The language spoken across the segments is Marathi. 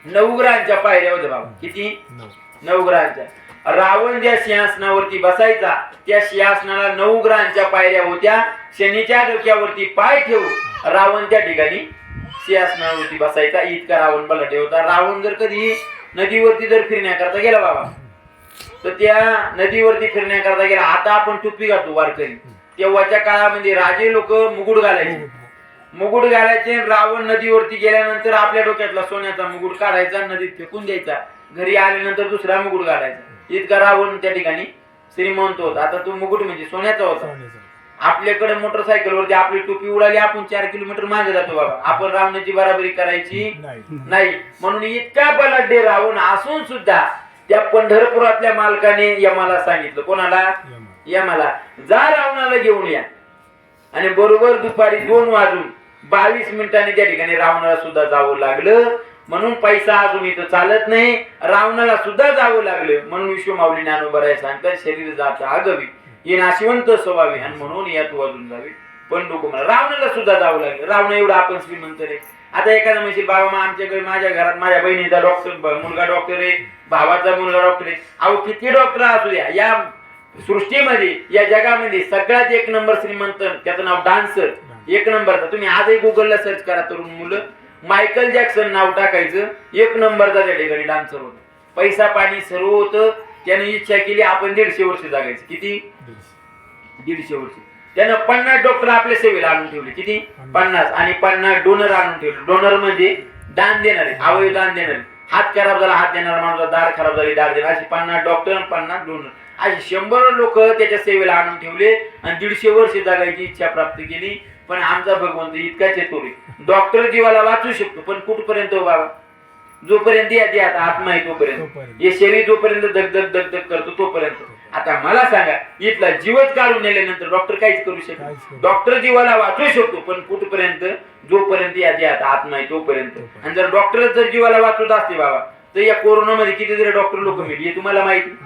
9 ग्रहांच्या पायऱ्या होत्या बाबा. किती? 9 ग्रहांच्या. रावण ज्या सिंहासनावरती बसायचा त्या सिंहासनाला 9 ग्रहांच्या पायऱ्या होत्या. शनीच्या डोक्यावरती पाय ठेवून रावण त्या ठिकाणी सिंहासनावरती बसायचा. इतका रावण बलाढ्य होता. रावण जर कधी नदीवरती जर फिरण्याकरता गेला बाबा, तर त्या नदीवरती फिरण्याकरता गेला. आता आपण टोपी घालतो वारकरी, तेव्हाच्या काळामध्ये राजे लोक मुकुट घालायचे. मुकुट घालायचे. रावण नदीवरती गेल्यानंतर आपल्या डोक्यातला सोन्याचा मुकुट काढायचा, नदीत फेकून द्यायचा. घरी आल्यानंतर दुसरा मुकुट घालायचा. इतका रावण त्या ठिकाणी श्रीमंत होता. आता तो मुकुट म्हणजे सोन्याचा होता. आपल्याकडे मोटरसायकल वरती आपली टोपी उडाली, आपण 4 किलोमीटर मागे जातो बाबा. आपण रावणाची बराबरी करायची नाही. म्हणून इतका बलाढ्य रावण असून सुद्धा त्या पंढरपुरातल्या मालकाने यमाला सांगितलं. कोणाला? यमाला, जा रावणाला घेऊन या. आणि बरोबर दुपारी 2 वाजून 22 मिनिटांनी त्या ठिकाणी रावणाला सुद्धा जावं लागलं. म्हणून पैसा अजून इथं चालत नाही, रावणाला सुद्धा जावं लागलं. म्हणून विश्वमाऊली ज्ञानोबा सांगतात, शरीर जात आगवी हे नाशिवंत स्वभावी आणि म्हणून यात वाजून जावे पंडुकुमार. रावणाला सुद्धा जावं लागलं. रावण एवढा आपण श्रीमंत रे. आता एखादा म्हणशील बाबा मग आमच्याकडे माझ्या घरात माझ्या बहिणीचा मुलगा डॉक्टर आहे, भावाचा मुलगा डॉक्टर आहे. अहो किती डॉक्टर असू द्या, या सृष्टीमध्ये या जगामध्ये सगळ्यात 1 नंबर श्रीमंत त्याचं नाव डान्सर 1 नंबरचा. तुम्ही आजही गुगलला सर्च करा, तरुण मुलं, मायकल जॅक्सन नाव टाकायचं, 1 नंबरचा त्या ठिकाणी डान्सर होता. पैसा पाणी सर्व होतं. त्याने इच्छा केली आपण 150 वर्ष जगायचं. किती? 150 वर्ष. त्यानं 50 डॉक्टर आपल्या सेवेला आणून ठेवले. किती? 50. आणि 50 डोनर आणून ठेवले. डोनर म्हणजे दान देणारे, अवयव दान देणारे. हात खराब झाला हात देणारा माणूस, दाढ खराब झाली दाढ देणार. अशी 50 डॉक्टर आणि 50 डोनर, अशी 100 लोक त्याच्या सेवेला आणून ठेवले आणि 150 वर्ष जगायची इच्छा प्राप्त केली. पण आमचा भगवंत इतका चतुर आहे. डॉक्टर जीवाला वाचू शकतो, पण कुठपर्यंत बाबा? जोपर्यंत या आत्मा आहे तोपर्यंत, हे शरीर जोपर्यंत धगधग धगधग करतो तोपर्यंत. आता मला सांगा, इथला जीवच काढून नेल्यानंतर डॉक्टर काहीच करू शकतो? डॉक्टर जीवाला वाचू शकतो, पण कुठपर्यंत? जोपर्यंत यात आत्मा आहे तोपर्यंत. आणि जर डॉक्टर जर जीवाला वाचवत असते बाबा, तर या कोरोनामध्ये किती जरी डॉक्टर लोक मिळले तुम्हाला माहिती.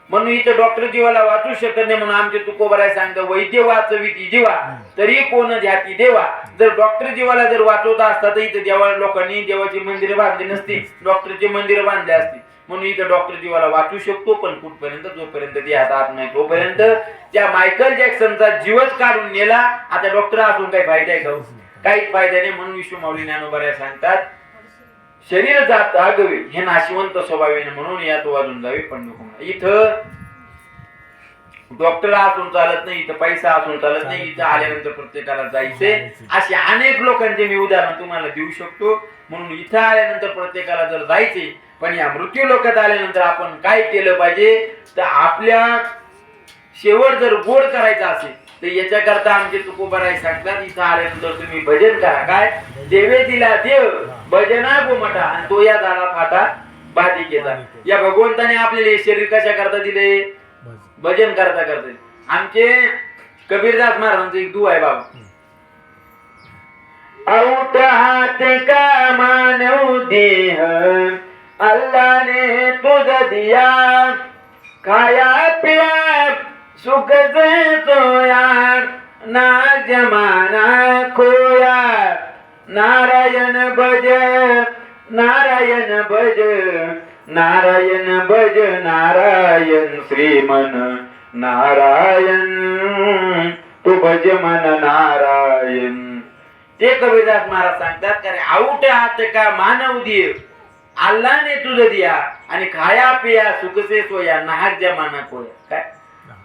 म्हणून इथं डॉक्टर जीवाला वाचू शकत नाही. म्हणून आमचे तुकोबराय सांगतात, वैद्य वाचविती जीवा तरी कोण ध्याती देवा. जर डॉक्टर जीवाला जर वाचवता असता तर इथं देवा लोकांनी देवाची मंदिरं बांधली नसती, डॉक्टरची मंदिरं बांधली असती. म्हणून इथं डॉक्टर जीवाला वाचू शकतो, पण कुठपर्यंत? जोपर्यंत ते हातात नाही तोपर्यंत. त्या मायकल जॅक्सनचा जीवच काढून नेला. आता डॉक्टर असून काही फायदा आहे का? काहीच फायदा नाही. म्हणून विश्वमाऊली ज्ञानोबा सांगतात, शरीर जात आगवे हे नाशिवंत स्वभावाने म्हणून यात वाजून जावे पंडुकुमार. इथं डॉक्टर असून चालत नाही, इथं पैसा असून चालत नाही, इथं आल्यानंतर प्रत्येकाला जायचे. असे अनेक लोकांचे मी उदाहरण तुम्हाला देऊ शकतो. म्हणून इथं आल्यानंतर प्रत्येकाला जर जायचे, पण या मृत्यू लोकात आल्यानंतर आपण काय केलं पाहिजे? तर आपल्या शेवट जर गोड करायचा असेल तर याच्याकरता आमचे तुकोबाराय सांगतात, इथं आल्यानंतर तुम्ही भजन करा. काय? देवे दिला देव भजना गोमटा आणि तो या झाला फाटा बाधिकेचा. या भगवंताने आपल्याला शरीर कशा करता दिले? भजन करता करता. आमचे कबीरदास महाराजांचं एक दुआ आहे बाबा, औट हात का मानव देह अल्लाह ने तुझ दिया, खाया पिया सुख से सोया ना जमाना खोया. नारायण भज नारायण भज नारायण भज नारायण श्रीमन नारायण तू भज मन नारायण. ते कबीरदास महाराज सांगतात, कारण आऊट हात का मानव देव अल्लाह ने तुझ दिया आणि खाया पिया सुख से सोया नाहक जमाना खोया. काय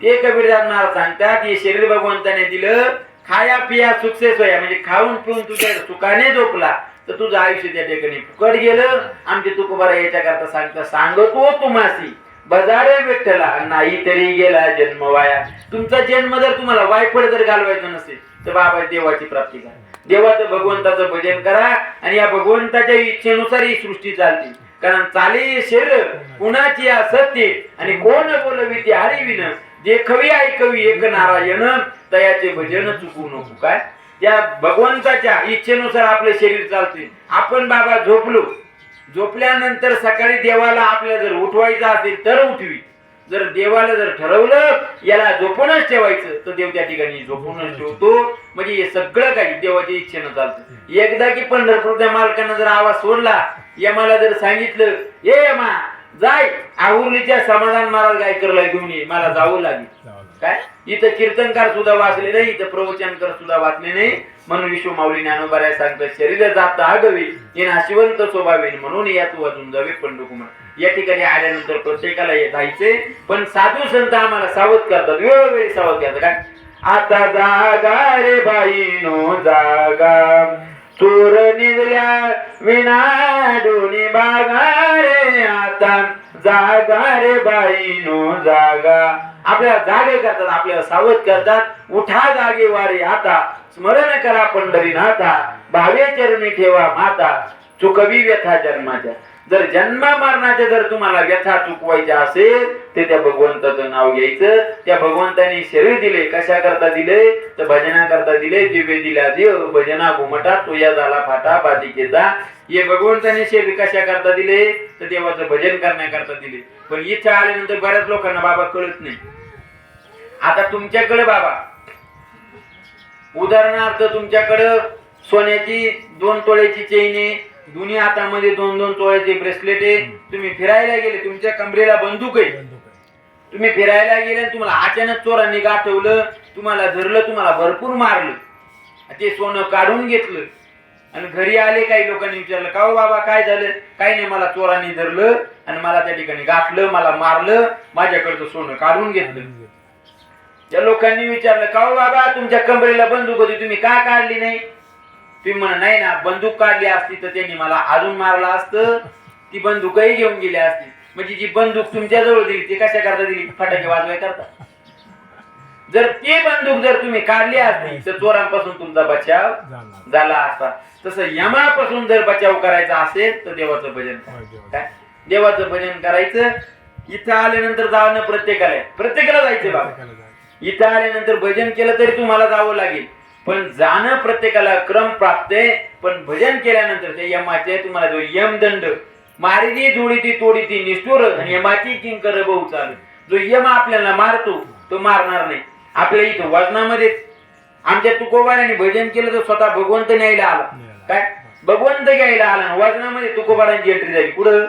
ते कबीरदास महाराज सांगतात, हे शरीर भगवंताने दिलं, खाया पिया सुख से सोया म्हणजे खाऊन पिऊन तुझ्या सुखाने झोपला तर तुझं आयुष्य त्या ठिकाणी फुकट गेलं. आमचे तुकोबारा याच्या करता सांगता, सांगतो तुम्हासी बजारे विठ्ठला नाही तरी गेला जन्म वाया. तुमचा जन्म जर तुम्हाला वायफळ जर घालवायचं नसेल तर बाबा देवाची प्राप्ती करा, देवाचं भगवंताचं भजन करा आणि या भगवंताच्या इच्छेनुसार ही सृष्टी चालते. कारण चाले शरीर कुणाची सत्य आणि कोण बोलवी ते हरिविन, जे कवी ऐकवी एक नारायण तयाचे भजन चुकू नको. काय? त्या भगवंताच्या इच्छेनुसार आपले शरीर चालते. आपण बाबा झोपल्यानंतर सकाळी देवाला आपल्याला जर उठवायचं असेल तर उठवी. जर देवाला जर ठरवलं याला झोपूनच ठेवायचं तर देव त्या ठिकाणी झोपूनच ठेवतो. म्हणजे हे सगळं काही देवाच्या इच्छेनं चालतं. एकदा की पंढरपूरच्या मालकानं जर आवाज सोडला यमाला जर सांगितलं हे यमा जाय आहुर्लीच्या समाधान महाराज गायकरला घेऊन ये, मला जावं लागेल. काय इथं कीर्तनकार सुद्धा वाचले नाही, इथं प्रवचनकार सुद्धा वाचले नाही. म्हणून विश्व माऊली ज्ञानोबा सांगतात शरीर जात आगवे ये नाशिवंत स्वभावे म्हणून यात वाजून जावे पंडुकुमार. या ठिकाणी आल्यानंतर प्रत्येकाला जायचे, पण साधू संत आम्हाला सावध करतात, वेळोवेळी सावध करतात. काय आता जागा रे बाईनो जागा, चोर निजल्या विना डोनी बागा रे, आता जागा रे बाईनो जागा. आपल्याला जागे करतात, आपल्याला सावध करतात. उठा जागे वारे आता, स्मरण करा पंढरीनाथा, भावे चरणी ठेवा माता, चुकवी व्यथा जन्माच्या. जर जन्म मरणाच्या जर तुम्हाला व्यथा चुकवायच्या असेल तर त्या भगवंताचं नाव घ्यायचं. त्या भगवंताने शरीर दिले, कशा करता दिले तर भजना करता दिले. दिवे दिला देव भजना घुमटा, तुया झाला फाटा बाधिकेचा. हे भगवंताने शरीर कशा करता दिले तर देवाचं भजन करण्याकरता दिले. पण इथे आल्यानंतर बऱ्याच लोकांना बाबा कळत नाही. आता तुमच्याकडे बाबा उदाहरणार्थ तुमच्याकडे सोन्याची 2 तोळ्याची चेन आहे, दोन्ही हातामध्ये 2-2 तोळ्याचे ब्रेसलेट आहे. तुम्ही फिरायला गेले, तुमच्या कमरेला बंदूक आहे. तुम्ही फिरायला गेले, तुम्हाला अचानक चोरांनी गाठवलं, तुम्हाला धरलं, तुम्हाला भरपूर मारलं, ते सोनं काढून घेतलं आणि घरी आले. काही लोकांनी विचारलं का हो बाबा काय झालं? काही नाही, मला चोरांनी धरलं आणि मला त्या ठिकाणी गाठलं, मला मारलं, माझ्याकडचं सोनं काढून घेतलं. त्या लोकांनी विचारलं का हो बाबा तुमच्या कमरेला बंदूक होती, तुम्ही का काढली नाही? तुम्ही म्हणा नाही ना, बंदूक काढली असती तर त्यांनी मला अजून मारला असतं, ती बंदूकही घेऊन गेली असती. म्हणजे जी बंदूक तुमच्या जवळ दिली ती कशा करता दिली? फटाके वाजवाय करता. जर ती बंदूक जर तुम्ही काढली असती तर चोरांपासून तुमचा बचाव झाला असता. तसं यमापासून जर बचाव करायचा असेल तर देवाचं भजन काय, देवाचं भजन करायचं. इथं आल्यानंतर जाणं प्रत्येकाला जायचं बाबा. इथं आल्यानंतर भजन केलं तरी तुम्हाला जावं लागेल, पण जाणं प्रत्येकाला क्रम प्राप्त आहे. पण भजन केल्यानंतर त्या यमाचे तुम्हाला जो यमदंड मारिदी जोडीती तोडीती निष्ठुर आणि यमाची किंकर बहु चालू. जो यम आपल्याला मारतो तो मारणार नाही. आपल्या इथं वजनामध्ये आमच्या तुकोबारांनी भजन केलं तर स्वतः भगवंत न्यायला आला. काय भगवंत घ्यायला आला, वजनामध्ये तुकोबारांची एंट्री झाली कुठं?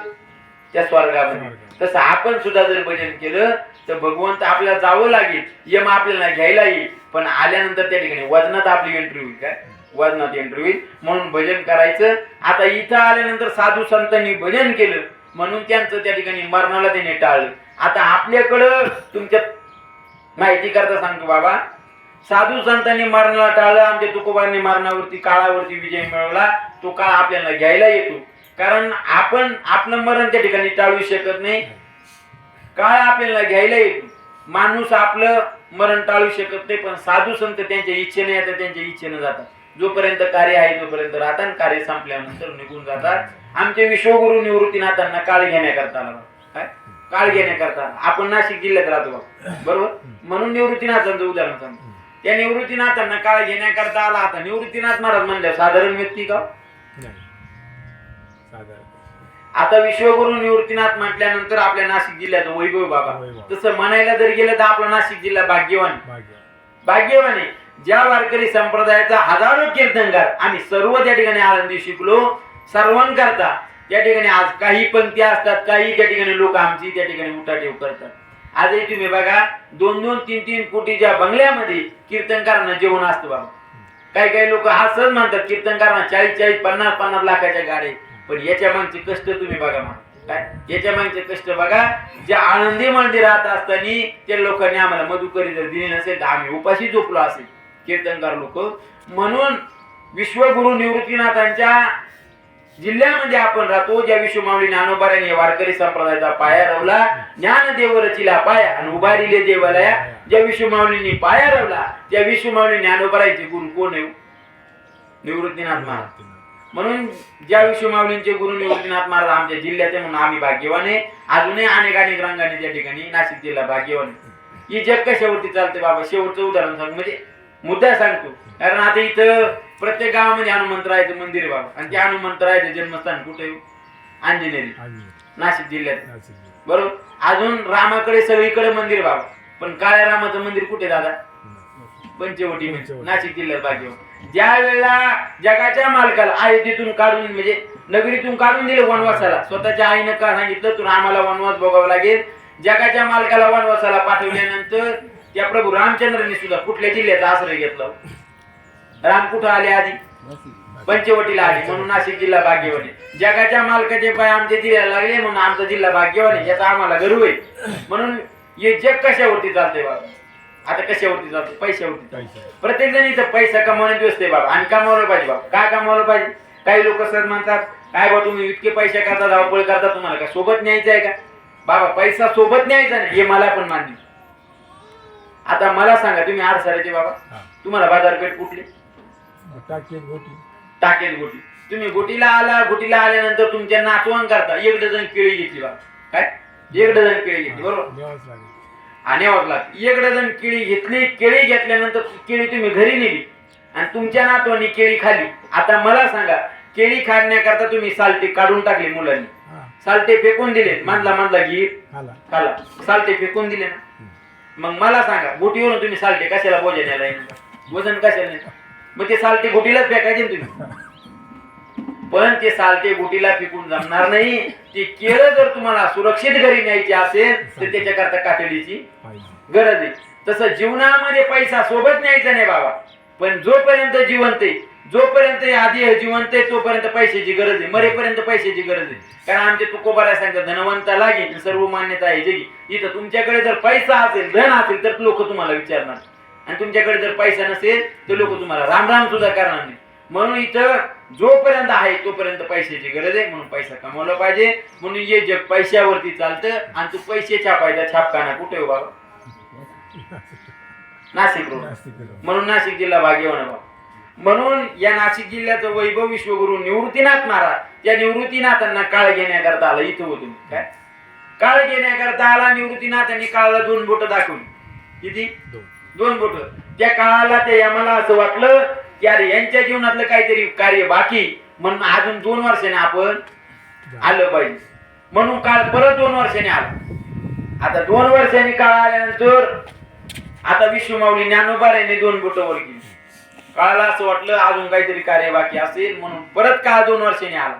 त्या स्वर्गामध्ये. तसं आपण सुद्धा जर भजन केलं तर भगवंत आपल्याला जावं लागेल, यम आपल्याला घ्यायला येईल, पण आल्यानंतर त्या ठिकाणी वजनात आपली एंट्री होईल. काय वजनात एंट्री होईल. म्हणून भजन करायचं. आता इथं आल्यानंतर साधू संतांनी भजन केलं म्हणून त्यांचं त्या ठिकाणी मरणाला त्याने टाळलं. आता आपल्याकडं तुमच्या माहिती करता सांगतो बाबा, साधू संतांनी मरणाला टाळलं, आमच्या तुकोबांनी मरणावरती काळावरती विजय मिळवला. तो काळ आपल्याला घ्यायला येतो, कारण आपण आपलं मरण त्या ठिकाणी टाळू शकत नाही. काळ आपल्याला घ्यायला येतो. माणूस आपलं मरण टाळू शकत नाही, पण साधू संत त्यांच्या इच्छेने येतात, त्यांच्या इच्छेने जातात. जोपर्यंत कार्य आहे तोपर्यंत राहतात, कार्य संपल्यानंतर निघून जातात. आमचे विश्वगुरु निवृत्तीनाथांना काळ घेण्याकरता आला. काय काळ घेण्याकरता आपण नाशिक जिल्ह्यात राहतो बरोबर, म्हणून निवृत्तीनाथांचं उदाहरण सांगतो. त्या निवृत्तीनाथांना काळ घेण्याकरता आला. आता निवृत्तीनाथ महाराज म्हणल्यावर साधारण व्यक्ती का? आता विश्वगुरु निवृत्तीनाथ म्हटल्यानंतर आपल्या नाशिक जिल्ह्यात वैभव बाबा. तसं म्हणायला जर गेलं तर आपला नाशिक जिल्हा भाग्यवान आहे. ज्या वारकरी संप्रदायाचा हजारो कीर्तनकार आम्ही सर्व त्या ठिकाणी आनंदी शिकलो. सर्वांकरता त्या ठिकाणी आज काही पंक्ती असतात, काही त्या ठिकाणी लोक आमची त्या ठिकाणी उठाठेव करतात. आजही तुम्ही बघा 2-2, 3-3 कोटीच्या बंगल्यामध्ये कीर्तनकारांना जेवण असतं बाबा. काही लोक हा सहज म्हणतात कीर्तनकारांना 40-40, 50-50 लाखाच्या गाड्या. पण याच्या मागचे कष्ट तुम्ही बघा. काय याच्या मागचे कष्ट बघा. ज्या आनंदी मंदिरात असताना त्या लोकांनी आम्हाला मधुकरी जर दिली नसेल तर आम्ही उपाशी झोपलो असेल कीर्तनकार लोक. म्हणून विश्वगुरु निवृत्तीनाथांच्या जिल्ह्यामध्ये आपण राहतो. ज्या विश्वमाऊली ज्ञानोबारांनी वारकरी संप्रदायाचा पाया रवला, ज्ञानदेव रचिला पाया आणि उभारिले देवालया. ज्या विश्वमाऊलींनी पाया रवला त्या विश्वमाऊली ज्ञानोबारांचे गुरु कोण आहे? निवृत्तीनाथ महाराज. म्हणून ज्या विश्वमाऊलींचे गुरु निवृत्तीनाथ महाराज आमच्या जिल्ह्यात आहे म्हणून आम्ही भाग्यवान आहे. अजूनही अनेक रंगाने त्या ठिकाणी नाशिक जिल्हा भाग्यवान आहे. ही जग कशावरती चालते बाबा? शेवटचं उदाहरण सांग, म्हणजे मुद्दा सांगतो. कारण आता इथं प्रत्येक गावामध्ये हनुमंतरायाचं मंदिर आहे बाबा, आणि त्या हनुमंतरायाचं जन्मस्थान कुठे? अंजनेरी, नाशिक जिल्ह्यात बरोबर. अजून रामाकडे सगळीकडे मंदिर बाबा, पण काळ्या रामाचं मंदिर कुठे दादा? पंचवटी, नाशिक जिल्ह्यात भाग्यवान. ज्या वेळेला जगाच्या मालकाला अयोध्येतून काढून म्हणजे नगरीतून काढून दिले वनवासाला, स्वतःच्या आईनं का सांगितलं तुला आम्हाला वनवास भोगावा लागेल. जगाच्या मालकाला वनवासाला पाठवल्यानंतर त्या प्रभू रामचंद्रांनी सुद्धा कुठल्या जिल्ह्याचा आश्रय घेतला? राम कुठं आले आधी? पंचवटीला आले, म्हणून नाशिक जिल्हा भाग्यवान. जगाच्या मालकाचे पाय आमच्या जिल्ह्याला लागले म्हणून आमचा जिल्हा भाग्यवान आहे, याचा आम्हाला गर्व आहे. म्हणून हे जग कशावरती चालतंय बाबा? आता कशावरती चालतं? पैशावरती चालतं. प्रत्येक जण इथं पैसा कमावण्यात व्यस्त आहे बाबा, आणि कमावलं पाहिजे बाबा. काय कमावलं पाहिजे? काही लोक सर म्हणतात काय बाबा तुम्ही इतके पैसे करता, धावपळ करता, तुम्हाला काय सोबत न्यायचं आहे का? बाबा पैसा सोबत न्यायचा नाही हे मला पण मान्य. आता मला सांगा तुम्ही आरसाळ्याचे बाबा, तुम्हाला बाजारपेठ कुठली? टाकेत गोटी. तुम्ही गोटीला आला, गोटीला आल्यानंतर तुमच्या नातवण करता 1 डझन केळी घेतली बाबा. काय 1 डझन केळी घेतली बरोबर? आणि 1 डझन केळी घेतली. केळी घेतल्यानंतर केळी तुम्ही घरी नेली आणि तुमच्या नातवांनी केळी खाली. आता मला सांगा केळी खाण्याकरता तुम्ही सालटे काढून टाकले, मुलांनी सालटे फेकून दिले, मानला घी खाला, सालटे फेकून दिले ना. मग मला सांगा गोटीवरून तुम्ही सालटे कशाला वजन यायला, वजन कशाला नाही? मग ते सालटे गोटीलाच फेकायचे ना तुम्ही. पण ते सालटे गोटीला फेकून जमणार नाही. ते केळं जर तुम्हाला सुरक्षित घरी न्यायचे असेल तर त्याच्याकरता कातडीची गरज आहे. तसं जीवनामध्ये पैसा सोबत न्यायचा नाही बाबा, पण जोपर्यंत जिवंत आहे, जोपर्यंत आधी जिवंत आहे तोपर्यंत पैशाची गरज आहे, मरेपर्यंत पैशाची गरज आहे. कारण आमचे तुकोबारा सांगतात धनवंता लागेल सर्व मान्यता आहे जगी. इथं तुमच्याकडे जर पैसा असेल, धन असेल तर लोक तुम्हाला विचारणार, आणि तुमच्याकडे जर पैसा नसेल तर लोक तुम्हाला राम राम सुद्धा करणार नाही. म्हणून इथं जोपर्यंत आहे तोपर्यंत पैशाची गरज आहे, म्हणून पैसा कमवला पाहिजे. म्हणून हे जग पैशावरती चालतं. आणि तू पैसे छापायचा छापखाना कुठे हो बाबा? नाशिक रोड. म्हणून नाशिक जिल्हा भाग्यवान बाबा. म्हणून या नाशिक जिल्ह्याचं वैभव विश्वगुरु निवृत्तीनाथ महाराज, त्या निवृत्तीनाथांना काळ घेण्याकरता आला. इथं होतो काय काळ घेण्याकरता आला निवृत्तीनाथांनी. काळाला 2 बोट दाखवली. किती? 2 बोट. त्या काळाला ते आम्हाला असं वाटलं की अरे यांच्या जीवनातलं काहीतरी कार्य बाकी, म्हणून अजून 2 वर्षाने आपण आलं पाहिजे. म्हणून काळ परत 2 वर्षाने आला. आता 2 वर्षांनी काळ आल्यानंतर आता विश्वमाऊली ज्ञानोबाराने 2 बोट वर केली. काळाला असं वाटलं अजून काहीतरी कार्य बाकी असेल, म्हणून परत काळ 2 वर्षांनी आला.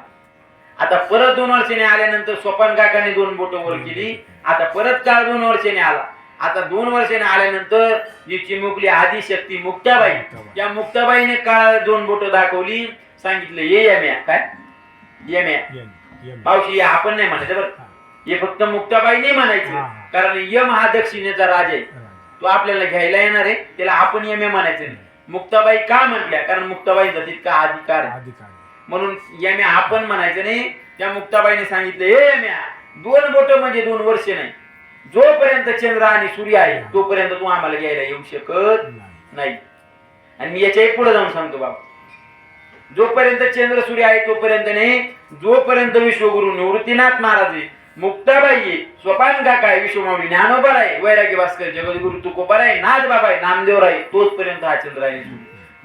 आता परत 2 वर्षांनी आल्यानंतर सोपान काकाने 2 बोट वर केली. आता परत काळ 2 वर्षांनी आला. आता 2 वर्षांनी आल्यानंतर जी चिमुकली आदिशक्ती मुक्ताबाई, त्या मुक्ताबाईने काळ 2 बोट दाखवली. सांगितलं ये यम्या. काय यम्या? पावशी आपण नाही म्हणायचं बरं, हे फक्त मुक्ताबाई नाही म्हणायचं. कारण यम हा दक्षिणेचा राजा आहे, तो आपल्याला घ्यायला येणार आहे, त्याला आपण यम्या म्हणायचं नाही. मुक्ताबाई का म्हटल्या? कारण मुक्ताबाईचा तितका अधिकार, म्हणून यम्या आपण म्हणायचं नाही. त्या मुक्ताबाईने सांगितलं हे यम्या 2 बोट म्हणजे 2 वर्ष नाही. जोपर्यंत चंद्र आणि सूर्य आहे तोपर्यंत तू आम्हाला घ्यायला येऊ शकत नाही. आणि मी याच्या पुढे जाऊन सांगतो बाबा, जोपर्यंत चंद्र सूर्य आहे तोपर्यंत नाही. जोपर्यंत विश्वगुरु निवृत्तीनाथ महाराज आहे, मुक्ताबाई आहे, सोपान काका आहे, विश्वमाऊली ज्ञानोबा आहे, वैरागी भास्कर जगद्गुरु तुकोबार आहे, नाथ बाबा आहे, नामदेव आहे, तोचपर्यंत हा चंद्र आहे.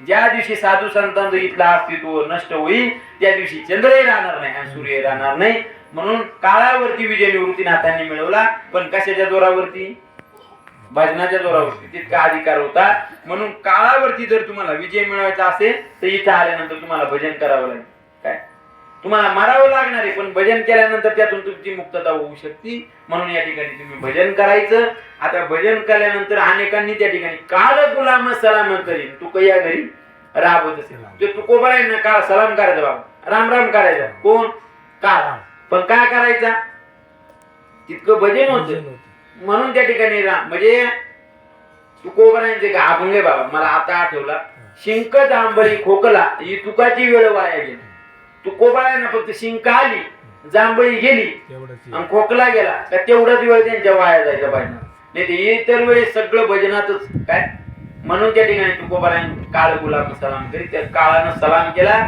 ज्या दिवशी साधू संतांचं इथलं अस्तित्व नष्ट होईल त्या दिवशी चंद्रही राहणार नाही आणि सूर्य राहणार नाही. म्हणून काळावरती विजय निवृत्तीनाथांनी मिळवला. पण कशाच्या जोरावरती? भजनाच्या जोरावरती. तितका अधिकार होता. म्हणून काळावरती जर तुम्हाला विजय मिळवायचा असेल तर इथं आल्यानंतर तुम्हाला भजन करावं लागेल. काय तुम्हाला मारावं लागणार आहे, पण भजन केल्यानंतर त्यातून तुमची मुक्तता होऊ शकते. म्हणून या ठिकाणी तुम्ही भजन करायचं. आता भजन केल्यानंतर अनेकांनी त्या ठिकाणी काळ गुलाम सलाम करीन तू कया घरी राबत असेल, ते तुकोबा आहे ना, काळ सलाम करायचा बाबा, राम राम करायचा. कोण? काळ. पण काय करायचा? तितकं भजन होत. म्हणून त्या ठिकाणी म्हणजे तुकोबरांचे का अभंग बाबा मला आता आठवला. शिंक जांभळी खोकला ही तुकाची वेळ वाया गेली. तुकोबारांना फक्त शिंक आली, जांभळी गेली आणि खोकला गेला का तेवढाच वेळ त्यांच्या वाया जायचा पाहिजे. नाही ते इतर वेळेस सगळं भजनातच काय. म्हणून त्या ठिकाणी तुकोबारांनी काळ गुलाम सलाम करी, त्या काळानं सलाम केला.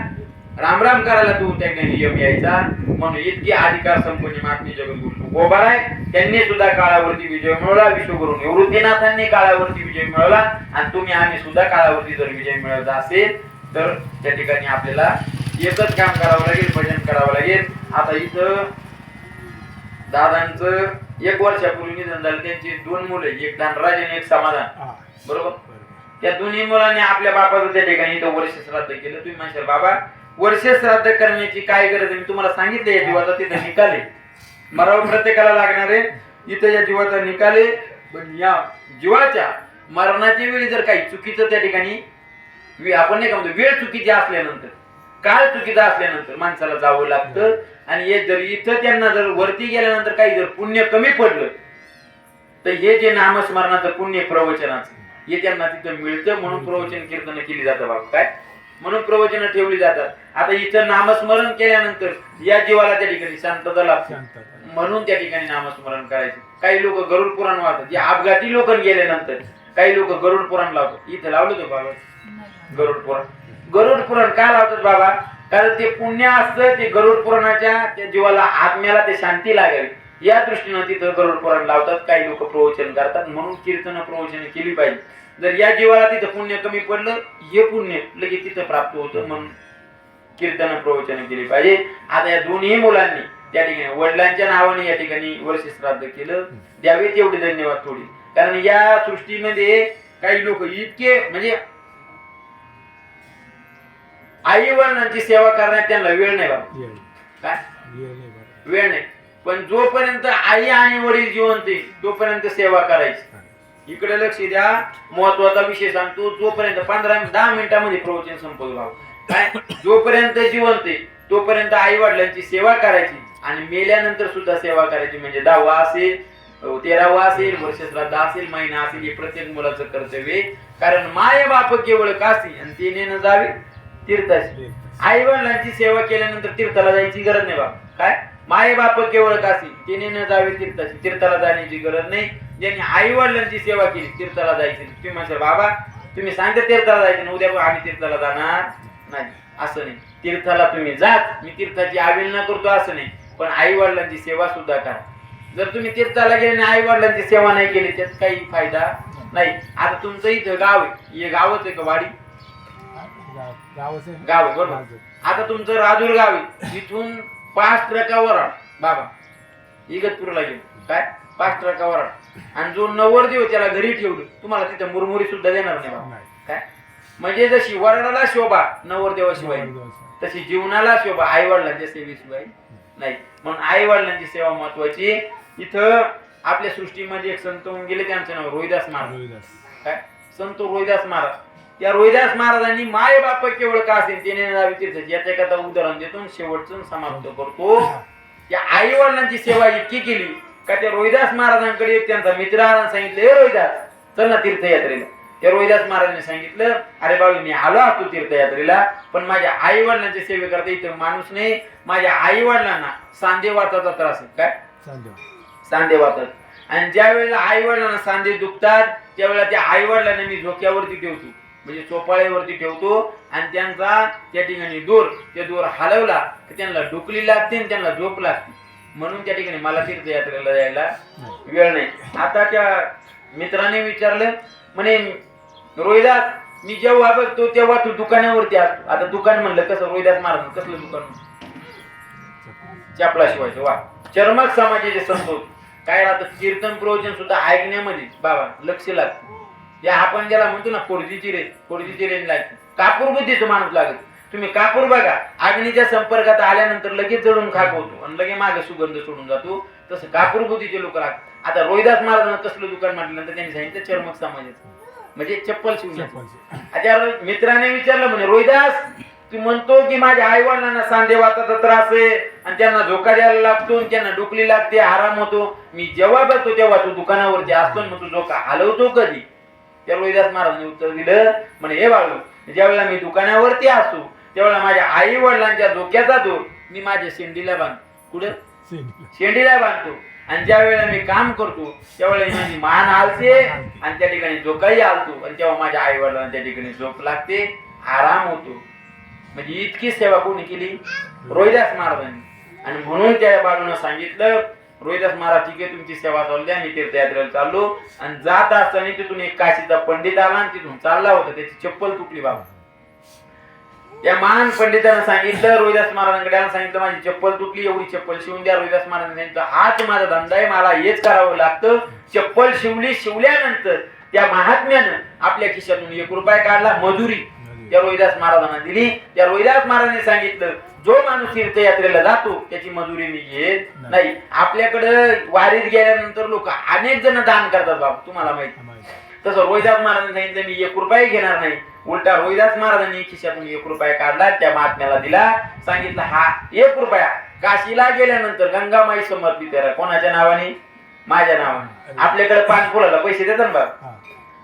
राम राम करायला तू त्या ठिकाणी यम यायचा. म्हणून इतकी अधिकार संपन्न महात्मे जगद्गुरु तुकोबार आहे. त्यांनी सुद्धा काळावरती विजय मिळवला. विश्वगुरु निवृत्तीनाथांनी काळावरती विजय मिळवला. आणि तुम्ही आम्ही सुद्धा काळावरती जर विजय मिळवला असेल तर त्या ठिकाणी आपल्याला एकच काम करावं लागेल, भजन करावं लागेल. आता इथं दादांचं 1 वर्षापूर्वी निधन झालं. त्यांची 2 मुलं, एक धनराज आणि एक समाधान, बरोबर. त्या दोन्ही मुलांनी आपल्या बापाचं त्या ठिकाणी इथं वर्ष श्राद्ध केलं. तुम्ही म्हणशाल बाबा वर्ष श्राद्ध करण्याची काय गरज आहे? मी तुम्हाला सांगितलं या जीवाचा तिथं निकाल आहे, मराव प्रत्येकाला लागणार आहे. इथं या जीवाचा निकाल आहे. पण या जीवाच्या मरणाच्या वेळी जर काही चुकीचं त्या ठिकाणी आपण नाही का म्हणतो, वेळ चुकीची असल्यानंतर, काळ चुकीचा असल्यानंतर माणसाला जावं लागतं. आणि हे जर इथं त्यांना जर वरती गेल्यानंतर काही जर पुण्य कमी पडलं तर हे जे नामस्मरणाचं पुण्य प्रवचनाचं हे त्यांना तिथं मिळतं. म्हणून प्रवचन कीर्तन केली जातं बाबा. काय म्हणून प्रवचन ठेवली जातात. आता इथं नामस्मरण केल्यानंतर या जीवाला त्या ठिकाणी शांतता लागते, म्हणून त्या ठिकाणी नामस्मरण करायचे. काही लोक गरुड पुराण वाचतात, जे अपघाती लोक गेल्यानंतर काही लोक गरुड पुराण लावतात. इथं लावलं तो बाबा गरुड पुराण. गरुड पुराण का लावतात बाबा? कारण ते पुण्य असतं, ते गरुड पुराणाच्या त्या जीवाला आत्म्याला ते शांती लागेल या दृष्टीनं तिथं गरुड पुराण लावतात. काही लोक प्रवचन करतात, म्हणून कीर्तन प्रवचन केली पाहिजे. जर या जीवाला तिथं पुण्य कमी पडलं, हे पुण्य लगेच तिथं प्राप्त होतं, म्हणून कीर्तन प्रवचन केली पाहिजे. आता या दोन्ही मुलांनी त्या ठिकाणी वडिलांच्या नावाने या ठिकाणी वर्ष श्राद्ध केलं. द्यावे तेवढे धन्यवाद थोडी. कारण या सृष्टीमध्ये काही लोक इतके म्हणजे आई वडिलांची सेवा करण्यात त्यांना वेळ नाही बाबा. काय वेळ नाही. पण जोपर्यंत आई आणि वडील जिवंत आहे तोपर्यंत सेवा करायची. इकडे लक्ष द्या, महत्वाचा विषय सांगतो. जोपर्यंत 15-10 मिनिटांमध्ये प्रवचन संपवतो बाबा. काय जोपर्यंत जिवंत आहे तोपर्यंत आई वडिलांची सेवा करायची आणि मेल्यानंतर सुद्धा सेवा करायची. म्हणजे 10वा असेल, 13वा असेल, वर्ष श्राद्ध असेल, महिना असेल, हे प्रत्येक मुलाचं कर्तव्य. कारण माय बाप केवळ काशी आणि ते नेणं जावे तीर्थाची. आई वडिलांची सेवा केल्यानंतर तीर्थाला जायची गरज नाही बाबा. काय माय बाप केवळ काशी तिने न जावे तीर्थाची. तीर्थाला जाण्याची गरज नाही. ज्यांनी आई वडिलांची सेवा केली तीर्थाला जायची. तुम्ही म्हणशाल बाबा तुम्ही सांगता तीर्थाला जायचं, उद्या आम्ही तीर्थाला जाणार नाही, असं नाही. तीर्थाला तुम्ही जात, मी तीर्थाची अवहेलना करतो असं नाही, पण आई वडिलांची सेवा सुद्धा करा. जर तुम्ही तीर्थाला गेले आणि आई वडिलांची सेवा नाही केली त्यात काही फायदा नाही. आता तुमचं इथं गाव आहे, हे गावच आहे का वाडी? गाव आहे बरोबर. आता तुमचं राजूर गाव आहे, इथून 5 ट्रकावर बाबा इगतपूरला गेलो. काय 5 ट्रकावर आणि जो नवरदेव त्याला घरी ठेवलं, तुम्हाला तिथे मुरमुरी सुद्धा देणार नाही बाबा. काय म्हणजे जशी वरणाला शोभा नवरदेवाशिवाय तशी जीवनाला शोभा आई वडिलांच्या सेवेशिवाय नाही. म्हणून आई वडिलांची सेवा महत्वाची. इथं आपल्या सृष्टीमध्ये एक संत होऊन गेले, त्यांचं नाव रोहिदास महाराज. काय संत रोहिदास महाराज. त्या रोहिदास महाराजांनी माय बाप केवळ का असेल त्याने जावे तीर्थाची याच्या कथा उदाहरण देतो, शेवटचं समाप्त करतो. त्या आई वडिलांची सेवा इतकी केली का त्या रोहिदास महाराजांकडे त्यांचा मित्र आला, सांगितलं हे रोहिदास चल ना तीर्थयात्रेला. त्या रोहिदास महाराजांनी सांगितलं अरे बाबा मी आलो असतो तीर्थयात्रेला, पण माझ्या आई वडिलांची सेवे करता इथं माणूस नाही. माझ्या आई वडिलांना सांधेवाताचा त्रास आहे. काय सांधेवातात. आणि ज्या वेळेला आई वडिलांना सांधे दुखतात त्यावेळेला त्या आई वडिलांना मी झोक्यावरती ठेवतो, म्हणजे चोपाळ्यावरती ठेवतो आणि त्यांचा त्या ठिकाणी त्या दोर हलवला की त्यांना डुकली लागते आणि त्यांना झोप लागते. म्हणून त्या ठिकाणी मला तीर्थयात्रेला जायला वेळ नाही. आता त्या मित्राने विचारलं म्हणे रोहिदास मी जेव्हा बघतो तेव्हा तू दुकानावरती असतो. आता दुकान म्हणलं कसं रोहिदास महाराज कसलं दुकान? चपला शिवायचं. वा चर्मक समाजाचे संत काय राहतं कीर्तन प्रवचन सुद्धा ऐकण्यामध्ये बाबा लक्ष लागतं. या आपण ज्याला म्हणतो ना फोडजीची रेंज लागते. कापूर बुद्धीचं माणूस लागत. तुम्ही कापूर बघा अग्नीच्या संपर्कात आल्यानंतर लगेच जळून खाक होतो आणि लगेच मागे सुगंध सोडून जातो. तसं कापूर बुद्धीचे लोक लागतात. आता रोहिदास महाराजांना कसलं दुकान म्हटल्यानंतर त्यांनी सांगितलं चर्मक समाजाचं, म्हणजे चप्पल शिवण्याचं. आता मित्राने विचारलं म्हणे रोहिदास तू म्हणतो की माझ्या आई वडिलांना सांधेवाताचा त्रास आहे आणि त्यांना झोका द्यायला लागतो आणि त्यांना डुकली लागते, आराम होतो. मी जेव्हा बघतो तेव्हा तू दुकानावरती असतो आणि मग तू झोका हलवतो कधी? त्या रोहिदास महाराजांनी उत्तर दिलं म्हणे हे बाळू ज्यावेळेला मी दुकानावरती असतो त्यावेळेला माझ्या आई वडिलांच्या झोक्याचा दोर मी माझ्या शेंडीला बांधतो. कुठं? शेंडीला बांधतो. आणि ज्या वेळेला मी काम करतो त्यावेळेला माझी मान हालते आणि त्या ठिकाणी झोकाही हालतो आणि तेव्हा माझ्या आई वडिलांना त्या ठिकाणी झोप लागते, आराम होतो. म्हणजे इतकी सेवा कोणी केली? रोहिदास महाराजांनी. आणि म्हणून त्या बाळूनं सांगितलं रोहिदास महाराज ठीक आहे तुमची सेवा चालू द्या, मी तीर्थयात्रेला चाललो. आणि जात असताना तिथून एक काशीचा पंडित आला आणि तिथून चालला होता, त्याची चप्पल तुटली बाबा. त्या महान पंडितांना सांगितलं रोहिदास महाराजांकडे सांगितलं माझी चप्पल तुटली, एवढी चप्पल शिवून द्या. रोहिदास महाराजांनी सांगितलं हाच माझा धंदा आहे, मला हेच करावं लागतं. चप्पल शिवल्यानंतर त्या महात्म्यानं आपल्या खिशातून 1 रुपया काढला, मजुरी त्या रोहिदास महाराजांना दिली. त्या रोहिदास महाराजांनी सांगितलं, जो माणूस तीर्थयात्रेला जातो त्याची मजुरी मी घेत नाही. आपल्याकडे वारीत गेल्यानंतर लोक अनेक जण दान करतात बाबा, तुम्हाला माहिती. तसं रोहिदास महाराजांनी सांगितलं, मी 1 रुपया घेणार नाही. उलटा रोहिदास महाराजांनी खिशातून 1 रुपया काढला, त्या महात्म्याला दिला. सांगितलं, हा 1 रुपया काशीला गेल्यानंतर गंगामाई समर्पित करा. कोणाच्या नावाने? माझ्या नावाने. आपल्याकडे पान फुलाला पैसे देतात ना बाबा,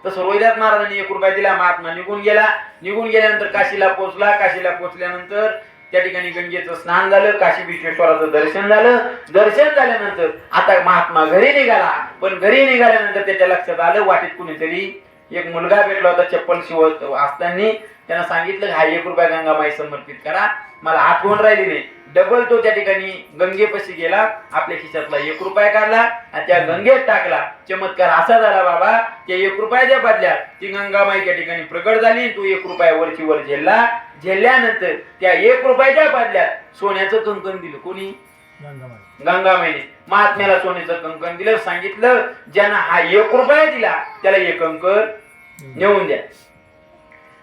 तसं रोहिदास महाराजांनी 1 रुपया दिला. महात्मा निघून गेला. निघून गेल्यानंतर काशीला पोहोचला. काशीला पोहोचल्यानंतर त्या ठिकाणी गंगेचं स्नान झालं, काशी विश्वेश्वराचं दर्शन झालं. दर्शन झाल्यानंतर आता महात्मा घरी निघाला. पण घरी निघाल्यानंतर त्याच्या लक्षात आलं, वाटेत कुणीतरी एक मुलगा भेटला होता चप्पल शिवत असताना. त्यानं सांगितलं, हा 1 रुपया गंगामाई समर्पित करा. मला आठवण राहिली नाही. डबल तो त्या ठिकाणी गंगेपाशी गेला, आपल्या खिशातला 1 रुपया काढला आणि त्या गंगेत टाकला. चमत्कार असा झाला बाबा, त्या 1 रुपयाच्या बदल्यात ती गंगामाई त्या ठिकाणी प्रगट झाली. तो 1 रुपया वरची वर झेलला. झेलल्यानंतर त्या 1 रुपयाच्या बदल्यात सोन्याचं कंकण दिलं. कोणी? गंगामाईने महात्म्याला सोन्याचं कंकण दिलं. सांगितलं, ज्यानं हा 1 रुपया दिला त्याला 1 कंकण नेऊन द्या.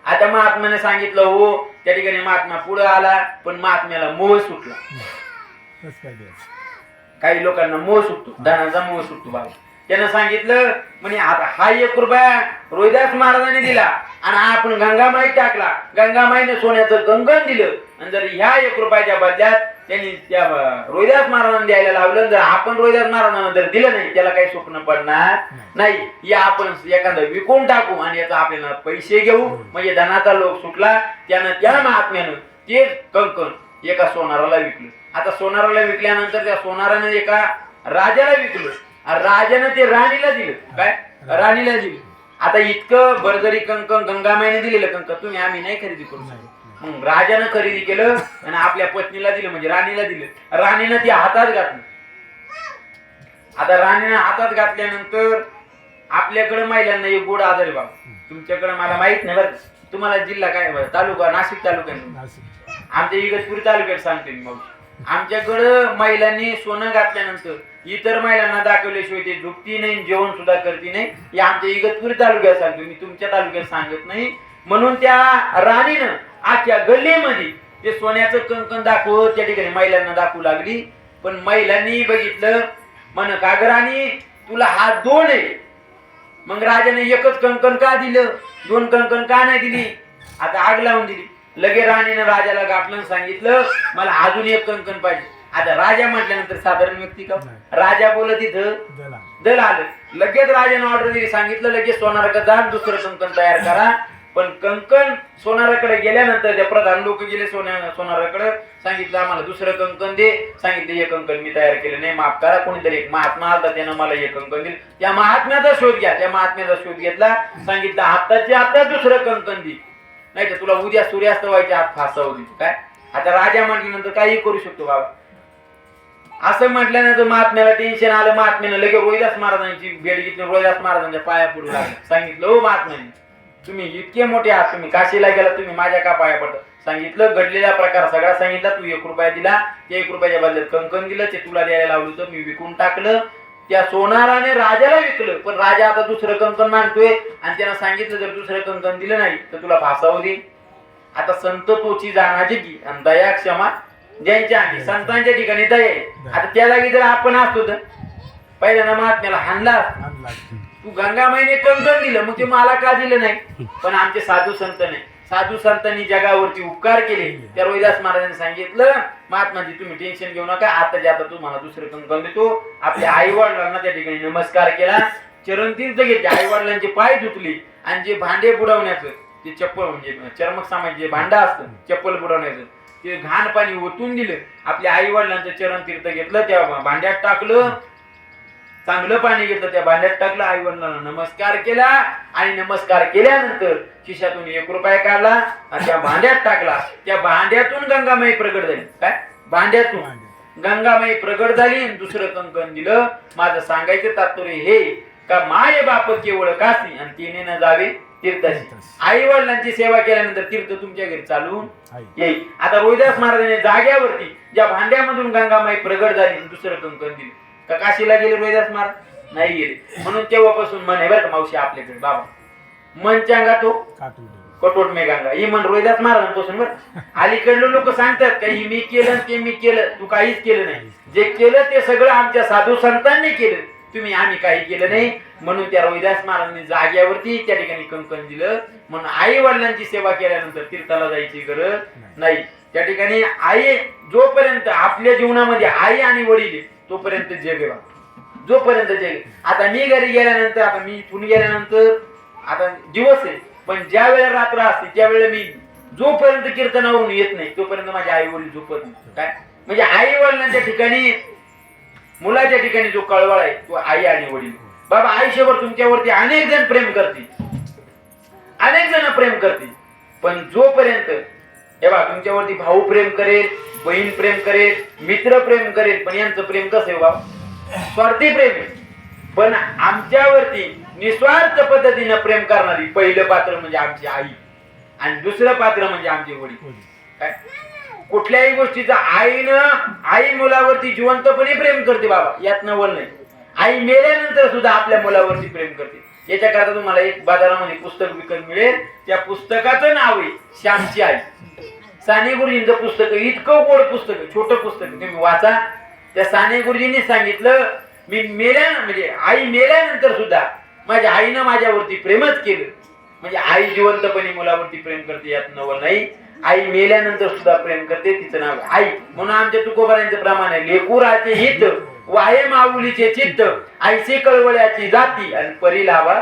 आता महात्म्याने सांगितलं हो. त्या ठिकाणी महात्मा पुढे आला, पण महात्म्याला मोह सुटला. काही लोकांना मोह सुटतो, धनाचा मोह सुटतो बाबा. त्यानं सांगितलं, म्हणे आता हा 1 रुपया रोहिदास महाराजांनी दिला आणि आपण गंगामाई टाकला. गंगामाईने सोन्याचं कंकण दिलं आणि जर ह्या 1 रुपयाच्या बदल्यात त्यांनी त्या रोहिदास महाराजांना द्यायला लावलं, जर आपण रोहिदास महाराजांना जर दिलं नाही, त्याला काही स्वप्न पडणार नाही. या आपण एखादं विकून टाकू आणि याचा आपल्याला पैसे घेऊ, म्हणजे धनाचा लोभ सुटला. त्यानं त्या महात्म्यानं ते कंकण एका सोनाराला विकलं. आता सोनाराला विकल्यानंतर त्या सोनाराने एका राजाला विकलं. राजानं ते राणीला दिलं. काय? राणीला दिलं. आता इतकं बरजरी कंकण गंगामाईने दिलेलं कंकण तुम्ही आम्ही नाही खरेदी करू शकतो. मग राजानं खरेदी केलं आणि आपल्या पत्नीला दिलं, म्हणजे राणीला दिलं. राणीनं ती हातात घातलं. आता राणीनं हातात घातल्यानंतर आपल्याकडे महिलांना एक गोड आजार आहे बाबा. तुमच्याकडे मला माहित नाही बरं. तुम्हाला जिल्हा काय? तालुका नाशिक तालुक्यात. आमच्या इगतपुरी तालुक्यात सांगते मी. मग आमच्याकडं महिलांनी सोनं घातल्यानंतर इतर महिलांना दाखवल्याशिवाय ते झोपती नाही, जेवण सुद्धा करती नाही. हे आमच्या इगतपुरी तालुक्यात सांगतो मी, तुमच्या तालुक्यात सांगत नाही. म्हणून त्या राणीनं आख्या गल्लीमध्ये ते सोन्याचं कंकण दाखवत त्या ठिकाणी महिलांना दाखवू लागली. पण महिलांनी बघितलं, म्हण का ग राणी, तुला हा 2 आहे. मग राजाने 1च कंकण का दिलं, 2 कंकण का नाही दिली? आता आग लावून दिली. लगे राणीनं राजाला गाठलं, सांगितलं, मला अजून 1 कंकण पाहिजे. आता राजा म्हटल्यानंतर साधारण व्यक्ती का? राजा बोलत तिथं दल आलं. लगेच राजाने ऑर्डर दिली. सांगितलं, लगेच सोनाराकडे जा, दुसरं कंकण तयार करा. पण कंकण सोनाराकडे गेल्यानंतर त्या प्रधान लोक गेले सोनाराकडे. सांगितलं, आम्हाला दुसरं कंकण दे. सांगितलं, 1 कंकण मी तयार केलं नाही, माफ करा. कोणीतरी एक महात्मा आला, त्यानं मला 1 कंकण दिलं. त्या महात्म्याचा शोध घ्या. त्या महात्म्याचा शोध घेतला. सांगितलं, आत्ताची आता दुसरं कंकण दे, नाही तर तुला उद्या सूर्यास्त व्हायच्या आत फासावं. काय? आता राजा म्हटल्यानंतर काही करू शकतो बाबा. असं म्हटल्यानंतर महात्म्याला टेन्शन आलं. महात्म्यानं लगेच रोहिदास महाराजांची भेट घेतली. रोहिदास महाराजांच्या पाया पडू लागले. सांगितलं, हो महात्म्याने, तुम्ही इतके मोठे आहात, तुम्ही काशीला गेला, तुम्ही माझ्या का पाया पडता? सांगितलं, घडलेला प्रकार सगळा सांगितला. तू 1 रुपया दिला, त्या 1 रुपयाच्या बदल्यात कंकण दिलं, ते तुला द्यायला लावलं होतं, मी विकून टाकलं. त्या सोनाराने राजाला विकलं. पण राजा आता दुसरं कंकण मानतोय आणि त्यानं सांगितलं, जर दुसरं कंकण दिलं नाही तर तुला फासावं दे. आता संत तोची जाणाची की आणि दया क्षमा ज्यांच्या आहे. संतांच्या ठिकाणी दया आहे. आता त्या जागी जर आपण असतो तर पहिल्यांदा महात्म्याला हाणला. तू गंगामाईने कंकण दिलं, मग ते मला का दिलं नाही? पण आमचे साधू संत नाही. साधू संतांनी जगावरती उपकार केले. त्या रोहिदास महाराजांनी सांगितलं, महात्माजी तुम्ही टेन्शन घेऊ नका, आता आता तुम्हाला दुसरं कंकण देतो. आपल्या आई वडिलांना त्या ठिकाणी नमस्कार केला, चरणतीर्थ घेतले, आई वडिलांचे पाय धुतले आणि जे भांडे बुडवण्याचं ते चप्पल, म्हणजे चर्मक सामान जे भांडा असतं चप्पल बुडवण्याचं, ते घाण पाणी ओतून दिलं. आपल्या आई वडिलांचं चरणतीर्थ घेतलं, त्या भांड्यात टाकलं, चांगलं पाणी घेतलं, त्या भांड्यात टाकलं, आई वडिलांना नमस्कार केला आणि नमस्कार केल्यानंतर खिशातून 1 रुपया काढला आणि त्या भांड्यात टाकला. त्या भांड्यातून गंगामाई प्रगट झाली. काय? भांड्यातून गंगामाई प्रगट झाली आणि दुसरं कंकण दिलं. माझं सांगायचं तात्पर्य हे का माय बाप केवळ काशी आणि तिने न जावे तीर्थाची. आई वडिलांची सेवा केल्यानंतर तीर्थ तुमच्या घरी चालून येईल. आता रोहिदास महाराजांनी जाग्यावरती ज्या भांड्यामधून गंगामाई प्रगट झाली दुसरं कंकण दिलं. का काशीला गेले रोहिदास महाराज? नाही गेले. म्हणून तेव्हापासून मन आहे बरं का मावशी आपल्याकडे बाबा, मन चांगा तो कटोट मे गंगा ही मन रोहिदास महाराजांपासून बरं. अलीकडले लोक सांगतात का ही मी केलं ते मी केलं, तू काहीच केलं नाही. जे केलं ते सगळं आमच्या साधू संतांनी केलं, तुम्ही आम्ही काही केलं नाही. म्हणून त्या रोहिदास महाराजांनी जाग्यावरती त्या ठिकाणी कंकण दिलं. म्हणून आई वडिलांची सेवा केल्यानंतर तीर्थाला जायची गरज नाही. त्या ठिकाणी आई जोपर्यंत आपल्या जीवनामध्ये आई आणि वडील तोपर्यंत जग आहे, जोपर्यंत जग. आता मी घरी गेल्यानंतर, आता मी इथून गेल्यानंतर आता दिवस आहे, पण ज्या वेळेला रात्र असते त्यावेळेला मी जोपर्यंत कीर्तनावरून येत नाही तोपर्यंत माझे आई वडील झोपत नाही. काय म्हणजे आई वडिलांच्या ठिकाणी, मुलाच्या ठिकाणी जो कळवळ आहे तो आई आणि वडील. बाबा आयुष्यभर तुमच्यावरती अनेक जण प्रेम करतील, अनेक जण प्रेम करतील, पण जोपर्यंत हे बा तुमच्यावरती भाऊ प्रेम करेल, बहीण प्रेम करेल, मित्र प्रेम करेल, पण यांचं प्रेम कसं आहे बाबा, स्वार्थी प्रेम आहे. पण आमच्यावरती निस्वार्थ पद्धतीनं प्रेम करणारी पहिलं पात्र म्हणजे आमची आई आणि दुसरं पात्र म्हणजे आमचे वडील. काय कुठल्याही गोष्टीचा आई मुलावरती जिवंतपणे प्रेम करते बाबा, यात नवल नाही. आई मेल्यानंतर सुद्धा आपल्या मुलावरती प्रेम करते. याच्याकरता तुम्हाला एक बाजारामध्ये पुस्तक विकत मिळेल, त्या पुस्तकाचं नाव आहे श्यामची आई. साने गुरुजींचं पुस्तक, इतकं गोड पुस्तक, छोटं पुस्तक, तुम्ही वाचा. त्या साने गुरुजींनी सांगितलं मी म्हणजे आई मेल्यानंतर सुद्धा माझ्या आईनं माझ्यावरती प्रेमच केलं. म्हणजे आई जिवंतपणे मुलावरती प्रेम करते, यात नवल नाही. आई मेल्यानंतर सुद्धा प्रेम करते, तिचं नाव आई. म्हणून आमच्या तुकोबारांचं प्रमाण आहे, लेकुराचे हित वाहे माऊलीचे चित्त, आईचे कळवळ्याची जाती आणि परी लावा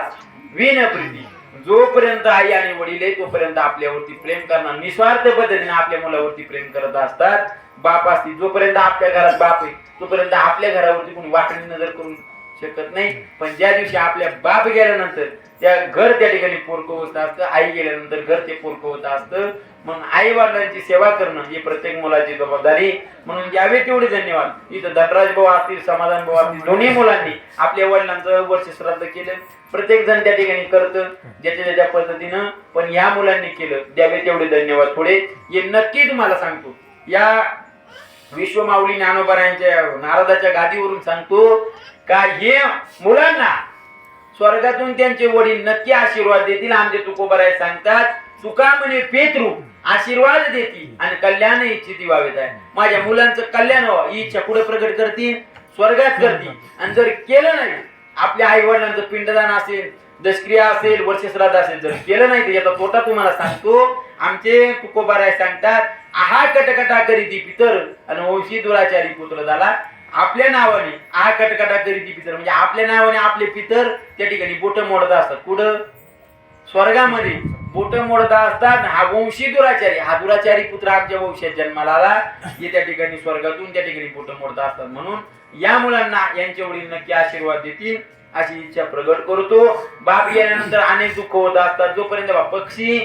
विन प्रीती. जोपर्यंत आई आणि वडील आहे तोपर्यंत आपल्यावरती प्रेम करणार, निस्वार्थ पद्धतीने आपल्या मुलावरती प्रेम करत असतात. बाप असतील जोपर्यंत आपल्या घरात बाप आहे तोपर्यंत आपल्या घरावरती कोणी वाकडी नजर करू शकत नाही. पण ज्या दिवशी आपल्या बाप गेल्यानंतर त्या घर त्या ठिकाणी पोरकं होत असतं, आई गेल्यानंतर घर ते पोरकं होत असतं. म्हणून आई वडिलांची सेवा करणं ही प्रत्येक मुलाची जबाबदारी. म्हणून यावे तेवढे धन्यवाद. इथं धनराज भाऊ असतील, समाधान भाऊ असतील, दोन्ही मुलांनी आपल्या वडिलांचं वर्ष श्राद्ध केलं. प्रत्येक जण त्या ठिकाणी करतं ज्याच्या ज्याच्या पद्धतीनं, पण या मुलांनी केलं, द्यावे तेवढे धन्यवाद. थोडे हे नक्की तुम्हाला सांगतो, या विश्वमाऊली ज्ञानोबारायांच्या नारदाच्या गादीवरून सांगतो का हे मुलांना स्वर्गातून त्यांचे वडील नक्की आशीर्वाद देतील. आमचे तुकोबाराय सांगतात तुका म्हणे पेतरू आशीर्वाद देतील आणि कल्याण इच्छिती व्हावेत आहे. माझ्या मुलांचं कल्याण व्हावं ही इच्छा कुठे प्रगट करतील, स्वर्गात करतील. आणि जर केलं नाही, आपल्या आई वडिलांचं पिंडदान असेल, दशक्रिया असेल, वर्षश्राद्ध असेल, जर केलं नाही तर याचा तोटा तुम्हाला सांगतो. आमचे तुकोबाराय सांगतात आहा कटकटा करीती पितर आणि वंशी दुराचारी पुत्र झाला. आपल्या नावाने आहा कटकटा करीती पितर म्हणजे आपल्या नावाने आपले पितर त्या ठिकाणी बोट मोडत असतात. कुठं? स्वर्गामध्ये बोट मोडत असतात. हा वंशी दुराचारी, हा दुराचारी पुत्र आमच्या वंशात जन्माला आला, हे त्या ठिकाणी स्वर्गातून त्या ठिकाणी बोट मोडत असतात. म्हणून या मुलांना यांचे वडील नक्की आशीर्वाद देतील अशी इच्छा प्रगट करतो. बाप गेल्यानंतर अनेक दुःख होत असतात. जोपर्यंत पक्षी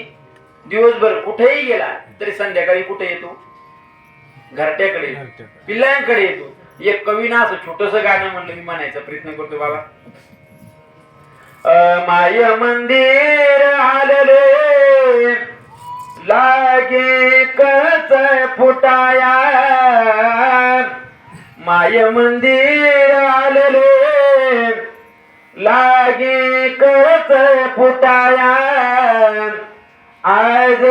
दिवसभर कुठेही गेला तरी संध्याकाळी कुठे येतो? घरट्याकडे, पिल्लांकडे येतो. एक कवीनं असं छोटस गाणं म्हणलं, मी म्हणायचा प्रयत्न करतो बाबा. माय मंदिर आलेले लागे कस फुटाया, माय मंदिर आलेले लागे कस फुटाया, आज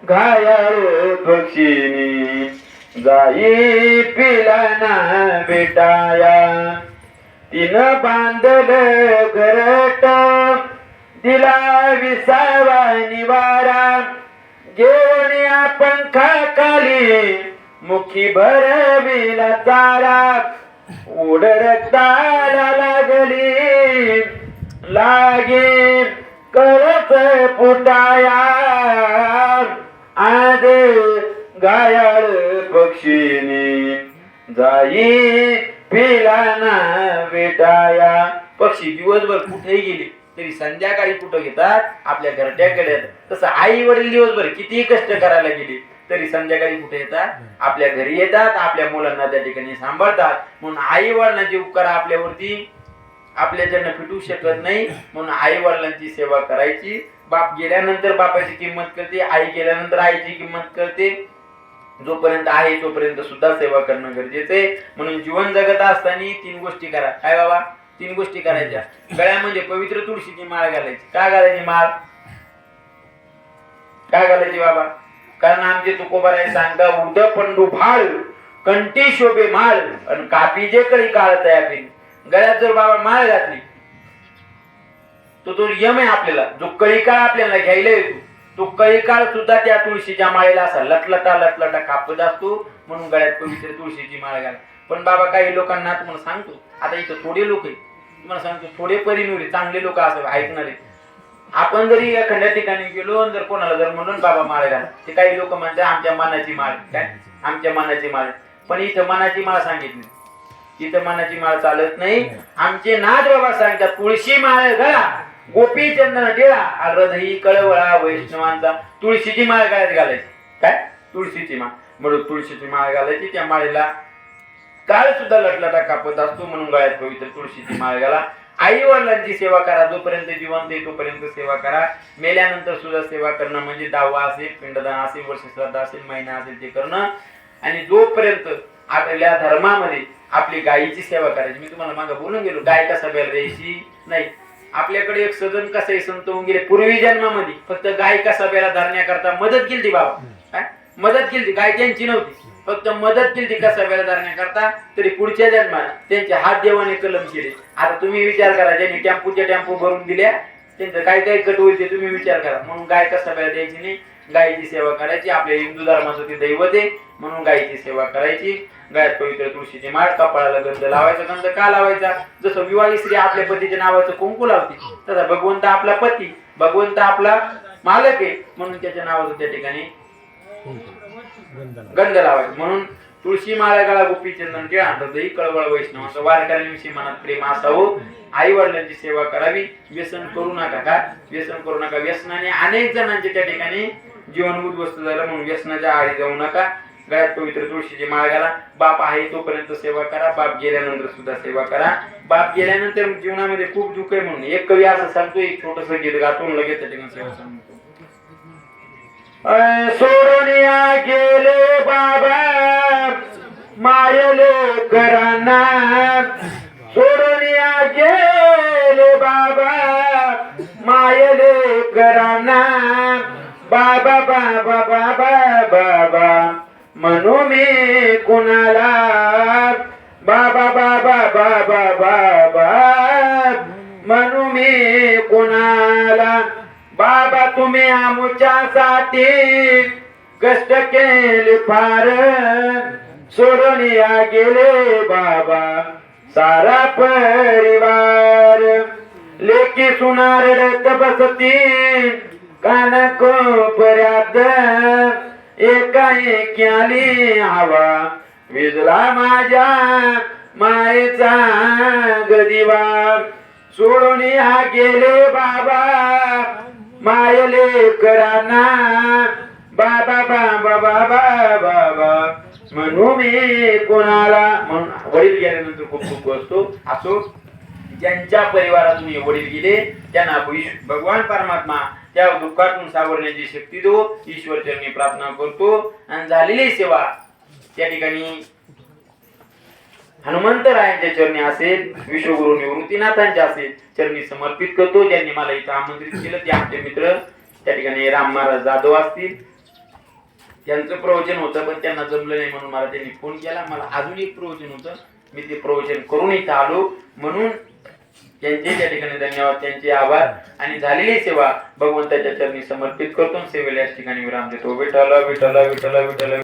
घायल पक्षीनी जाई पिलाना बेटाया, तिन बांधल घरट दिला विसावा निवारा, घेऊन पंखा खाली मुखी भरविला तारा, उड रक्ताला लागली लागे कळस फुटाया, आज घायाळ पक्षीनी जाई पिलाना बेटाया. पक्षी दिवसभर कुठेही गेले तरी संध्याकाळी कुठं घेतात? आपल्या घरट्याकडे येतात. तसं आई वडील दिवसभर कितीही कष्ट करायला गेले तरी संध्याकाळी कुठे येतात? आपल्या घरी येतात, आपल्या मुलांना त्या ठिकाणी सांभाळतात. म्हणून आई वडिलांचे उपकार आपल्यावरती आपल्याच्यानं फिटू शकत नाही. म्हणून आई वडिलांची सेवा करायची. बाप गेल्यानंतर बापाची किंमत करते, आई गेल्यानंतर आईची किंमत करते. जोपर्यंत आहे तोपर्यंत सुद्धा सेवा करणं गरजेचं आहे. म्हणून जीवन जगत असताना 3 गोष्टी करा. काय बाबा? तीन गोष्टी करायच्या. गळ्यामध्ये पवित्र तुळशीची माळ घालायची. का घालायची माळ? काय घालायची बाबा? कारण आमचे तुकोबाराय सांगता उद पंडू भाळ कंठी शोभे माळ आणि कापी जे कळी काळ तयार. गळ्यात जर बाबा माळ घातली तो यम आहे आपल्याला. जो कळी काळ आपल्याला घ्यायला येतो तो कळी काळ सुद्धा त्या तुळशीच्या माळेला असा लटलटा कापत असतो. म्हणून गळ्यात पवित्र तुळशीची माळ घाल. पण बाबा काही लोकांना तुम्हाला सांगतो, आता इथं थोडे लोक आहे, तुम्हाला सांगतो थोडे परिणुरी चांगले लोक असं ऐकणारे. आपण जरी एखाद्या ठिकाणी गेलो जर कोणाला जर म्हणून बाबा माळ घाल, ते काही लोक म्हणतात आमच्या मनाची माळ. काय आमच्या मनाची माळ? पण इथं मनाची माळ सांगितली, इथं मनाची माळ चालत नाही. आमचे नाथ बाबा सांगतात तुळशी माळ घाला, गोपी चंदन टिळा, हृदयी कळवळा वैष्णवांचा. तुळशीची माळ काय घालायची? काय तुळशीची माळ? म्हणून तुळशीची माळ घालायची. त्या माळेला काळ सुद्धा लटलटा कापत असतो. म्हणून गळ्यात पवित्र तुळशीची माळ घाला. आई वडिलांची सेवा करा. जोपर्यंत जिवंत आहे तोपर्यंत सेवा करा. मेल्यानंतर सुद्धा सेवा करणं म्हणजे दावा असेल, पिंडदान असेल, वर्षश्राद्ध असेल, महिना असेल ते करणं. आणि जोपर्यंत आपल्या धर्मामध्ये आपली गायीची सेवा करायची. मी तुम्हाला मागं बोलून गेलो गाय कसा बेल द्यायची नाही. आपल्याकडे एक सजन कसे संत होऊन गेले पूर्वी जन्मामध्ये फक्त गाय कसा बेला धरण्याकरता मदत केली ती बाबा. काय मदत केली? गाय त्यांची नव्हती, फक्त मदत केली कसा बेला धरण्याकरता. तरी पुढच्या जन्मात त्यांचे हात देवाने कलम केले. आता तुम्ही विचार करा, ज्यांनी टेम्पो भरून दिल्या त्यांचं काय काय कट होईल ते तुम्ही विचार करा. म्हणून गाय कसा बेला द्यायची नाही, गायीची सेवा करायची. आपल्या हिंदू धर्माचं ते दैवत आहे म्हणून गायीची सेवा करायची. गळ्यात पवित्र तुळशीची माळ, कपाळाला गंध लावायचा. गंध का लावायचा? जसं विवाही स्त्री आपल्या पतीच्या नावाचं कुंकू लावते तसा भगवंत आपला पती, भगवंत आपला मालक आहे म्हणून त्याच्या नावाचं त्या ठिकाणी गंध लावायचं. म्हणून तुळशी माळा गळा गोपी चंदन टिळा, हृदयी कळवळ वैष्णवांचा. वारकऱ्यांविषयी मनात प्रेम असावं. आई वडिलांची सेवा करावी. व्यसन करू नका. का व्यसन करू नका? व्यसनाने अनेक जणांचे त्या ठिकाणी जीवन उद्ध्वस्त झालं. म्हणून व्यसनाच्या आळी जाऊ नका. गळ्यात पवित्र तुळशीची माळ घाला. बाप आहे तोपर्यंत सेवा करा. बाप गेल्यानंतर सुद्धा सेवा करा. बाप गेल्यानंतर जीवनामध्ये खूप दुःख आहे. म्हणून एक कवी असं सांगतो, एक छोटस गीत गातून लगेच त्या ठिकाणी सेवा सांगतो. सोडून गेले बाबा मायले कराना, सोडून गेले बाबा मायले कराना. बाबा बाबा बाबा बाबा म्हणू मी कुणाला. बाबा बाबा बाबा बाबा म्हणू मी कुणाला. बाबा तुम्ही आमच्यासाठी कष्ट केले फार, सोडून गेले बाबा सारा परिवार. लेकी सुनार रडत बसती काना कोपऱ्यात, एकाएकी आली हवा विजला माझ्या मायेचा गदिवा. सोडून गेले बाबा मायले कराना. बाबा बाबा बाबा बाबा म्हणू मी कोणाला. म्हणून वडील गेल्यानंतर खूप दुःख असतो. असो ज्यांच्या परिवारातून वडील गेले त्यांना भगवान परमात्मा त्या दुःखातून सावरण्याची शक्ती दो. ईश्वर चरणी प्रार्थना करतो. आणि झालेली सेवा त्या ठिकाणी हनुमंतरायांच्या चरणी असेल, विश्वगुरु निवृत्तीनाथांच्या असेल चरणी समर्पित करतो. ज्यांनी मला इथं आमंत्रित केलं ते आमचे मित्र त्या ठिकाणी राम महाराज जाधव असतील. त्यांचं प्रवचन होतं पण त्यांना जमलं नाही म्हणून मला त्यांनी फोन केला. मला अजून एक प्रवचन होतं, मी ते प्रवचन करून इथं आलो. म्हणून त्यांचे त्या ठिकाणी धन्यवाद, त्यांचे आभार. आणि झालेली सेवा भगवंताच्या चरणी समर्पित करतो. सेवेला याच ठिकाणी विराम देतो. विठ्ठल विठ्ठल विठ्ठल विठ्ठल.